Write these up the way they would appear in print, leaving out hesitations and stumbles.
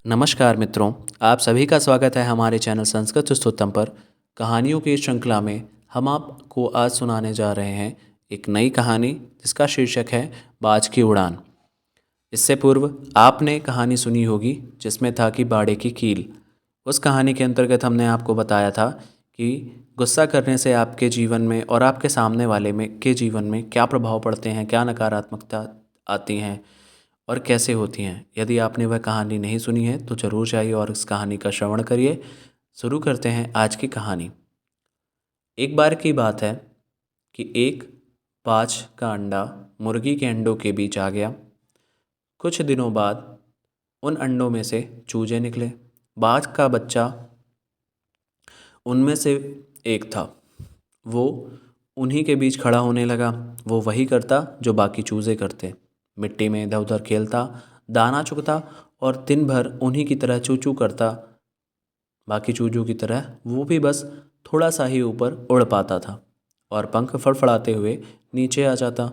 नमस्कार मित्रों, आप सभी का स्वागत है हमारे चैनल संस्कृत स्तोत्रम पर। कहानियों की इस श्रृंखला में हम आपको आज सुनाने जा रहे हैं एक नई कहानी जिसका शीर्षक है बाज की उड़ान। इससे पूर्व आपने कहानी सुनी होगी जिसमें था कि बाड़े की कील। उस कहानी के अंतर्गत हमने आपको बताया था कि गुस्सा करने से आपके जीवन में और आपके सामने वाले में के जीवन में क्या प्रभाव पड़ते हैं, क्या नकारात्मकता आती हैं और कैसे होती हैं। यदि आपने वह कहानी नहीं सुनी है तो ज़रूर जाइए और इस कहानी का श्रवण करिए। शुरू करते हैं आज की कहानी। एक बार की बात है कि एक बाज का अंडा मुर्गी के अंडों के बीच आ गया। कुछ दिनों बाद उन अंडों में से चूजे निकले। बाज का बच्चा उनमें से एक था। वो उन्हीं के बीच खड़ा होने लगा। वो वही करता जो बाकी चूजे करते, मिट्टी में इधर उधर खेलता, दाना चुगता और दिन भर उन्हीं की तरह चू चू करता। बाकी चूजों की तरह वो भी बस थोड़ा सा ही ऊपर उड़ पाता था और पंख फड़फड़ाते हुए नीचे आ जाता।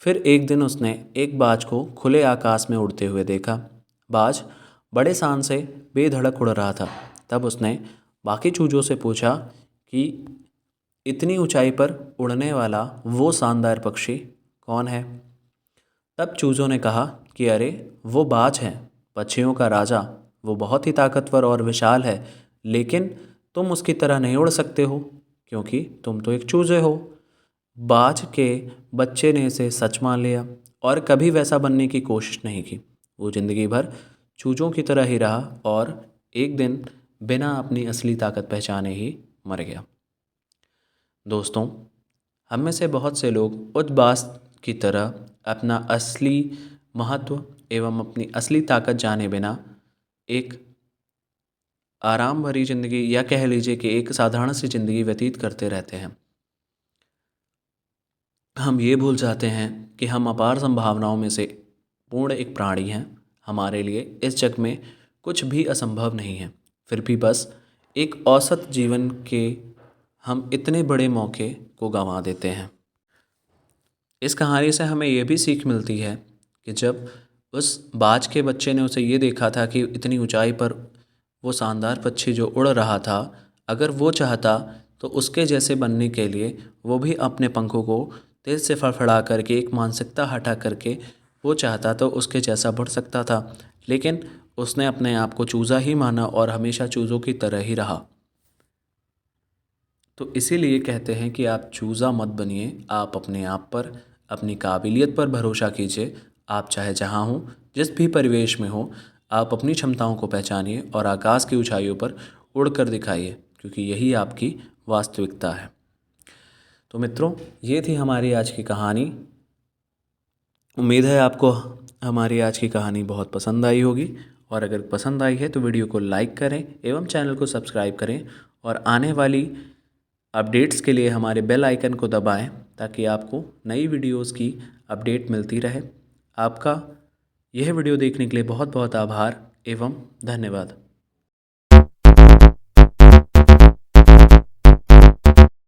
फिर एक दिन उसने एक बाज को खुले आकाश में उड़ते हुए देखा। बाज बड़े शान से बेधड़क उड़ रहा था। तब उसने बाकी चूजों से पूछा कि इतनी ऊंचाई पर उड़ने वाला वो शानदार पक्षी कौन है। तब चूजों ने कहा कि अरे वो बाज है, पक्षियों का राजा। वो बहुत ही ताकतवर और विशाल है, लेकिन तुम उसकी तरह नहीं उड़ सकते हो क्योंकि तुम तो एक चूजे हो। बाज के बच्चे ने इसे सच मान लिया और कभी वैसा बनने की कोशिश नहीं की। वो जिंदगी भर चूजों की तरह ही रहा और एक दिन बिना अपनी असली ताकत पहचाने ही मर गया। दोस्तों, हम में से बहुत से लोग उस बाज की तरह अपना असली महत्व एवं अपनी असली ताकत जाने बिना एक आराम भरी ज़िंदगी या कह लीजिए कि एक साधारण सी ज़िंदगी व्यतीत करते रहते हैं। हम ये भूल जाते हैं कि हम अपार संभावनाओं में से पूर्ण एक प्राणी हैं। हमारे लिए इस जग में कुछ भी असंभव नहीं है। फिर भी बस एक औसत जीवन के हम इतने बड़े मौके को गंवा देते हैं। इस कहानी से हमें ये भी सीख मिलती है कि जब उस बाज के बच्चे ने उसे ये देखा था कि इतनी ऊंचाई पर वो शानदार पक्षी जो उड़ रहा था, अगर वो चाहता तो उसके जैसे बनने के लिए वो भी अपने पंखों को तेज़ से फड़फड़ा करके एक मानसिकता हटा करके वो चाहता तो उसके जैसा बढ़ सकता था। लेकिन उसने अपने आप को चूज़ा ही माना और हमेशा चूज़ों की तरह ही रहा। तो इसीलिए कहते हैं कि आप चूज़ा मत बनिए। आप अपने आप पर, अपनी काबिलियत पर भरोसा कीजिए। आप चाहे जहाँ हों, जिस भी परिवेश में हो, आप अपनी क्षमताओं को पहचानिए और आकाश की ऊंचाइयों पर उड़कर दिखाइए, क्योंकि यही आपकी वास्तविकता है। तो मित्रों, ये थी हमारी आज की कहानी। उम्मीद है आपको हमारी आज की कहानी बहुत पसंद आई होगी, और अगर पसंद आई है तो वीडियो को लाइक करें एवं चैनल को सब्सक्राइब करें और आने वाली अपडेट्स के लिए हमारे बेल आइकन को दबाएं ताकि आपको नई वीडियोस की अपडेट मिलती रहे। आपका यह वीडियो देखने के लिए बहुत बहुत आभार एवं धन्यवाद।